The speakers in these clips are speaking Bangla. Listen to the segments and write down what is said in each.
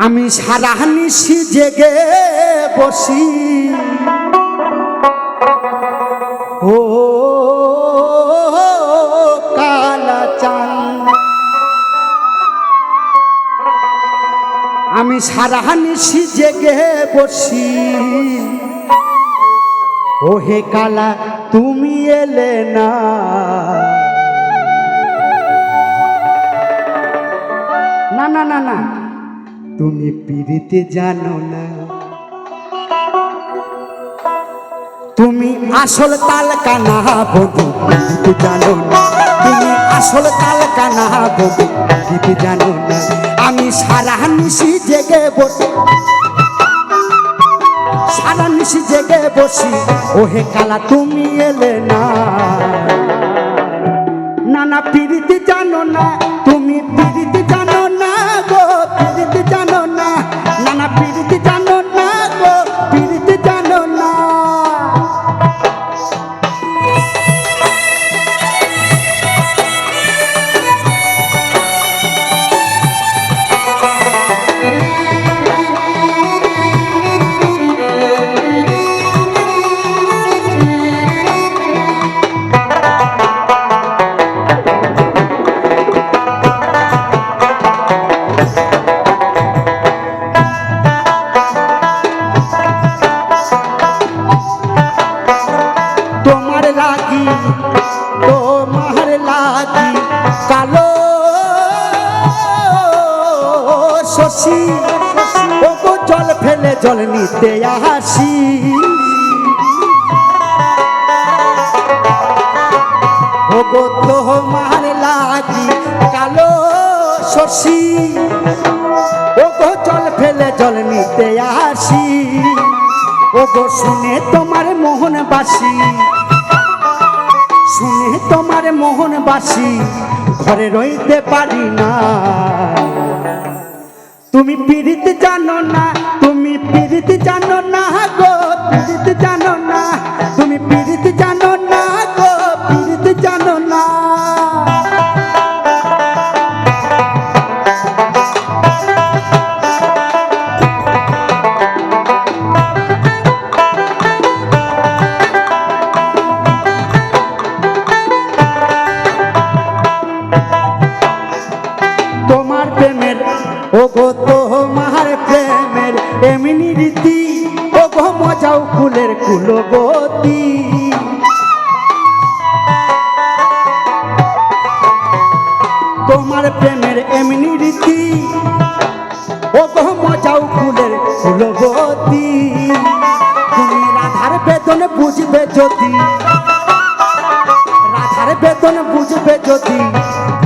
আমি সারা নিশি জেগে বসি ও কালা চাঁদ, আমি সারা নিশি জেগে বসি ও হে কালা তুমি এলে না। না না না না, তুমি পিরিতে জানো না, তুমি আসল তাল কানা বধু পিরিতে জানো না, তুমি আসল তাল কানা বধু পিরিতে জানো না। আমি সারা নিশি জেগে বসি, সারা নিশি জেগে বসি ও হে কালা তুমি এলে না। না না পিরিতে জানো না, তুমি পিরিতে জানো না গো, পিরিতে জানো না, না না পিরিতে জানো না গো, পিরিতে জানো না। তোমার লাগি কালো শশী ও গো জল ফেলে জল নিতে আসি, ও গো তোমার লাগি কালো শশী ও গো জল ফেলে জল নিতে আসি, ও গো শুনে তোমার মোহনবাসী, শুনে তোমার মোহনবাসী ঘরে রইতে পারি না। তুমি পিরিতে জানো না, তুমি পিরিতে জানো না গো, পিরিতে জানো না, তুমি পিরিতে জানো না গো, পিরিতে জানো না। তোমার প্রেমের ও গো তোমার প্রেমের এমনি রীতি ও গো মজাও ফুলের কুলবতী, তোমার প্রেমের এমনি রীতি ও গো মজাও ফুলের কুলবতী। তুমি রাধার বেদন বুঝবে যদি, রাধার বেদন বুঝবে যদি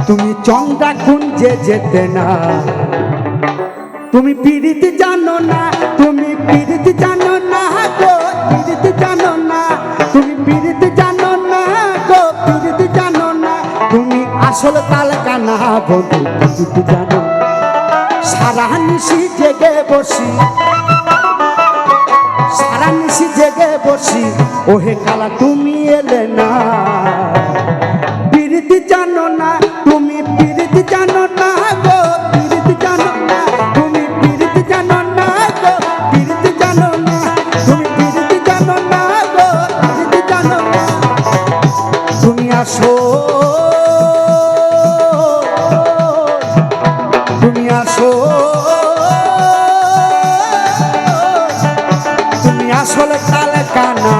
তুমি চন্দ্রা কুঞ্জে যেতে না। তুমি পিরিতে জানো না, তুমি পিরিতে জানো না গো, পিরিতে জানো না, তুমি পিরিতে জানো না গো, পিরিতে জানো না। তুমি আসল তাল কানা বধু পিরিতে জানো না। সারা নিশি জেগে বসি, সারা নিশি জেগে বসি ও হে কালা তুমি এলে না। পিরিতে জানো না, তুমি পিরিতে জানো না গো, পিরিতে জানো না, তুমি পিরিতে জানো না গো, পিরিতে জানো না, তুমি পিরিতে জানো না গো, পিরিতে জানো না। তুমি আসো, তুমি আসো, তুমি আসল তাল কানা।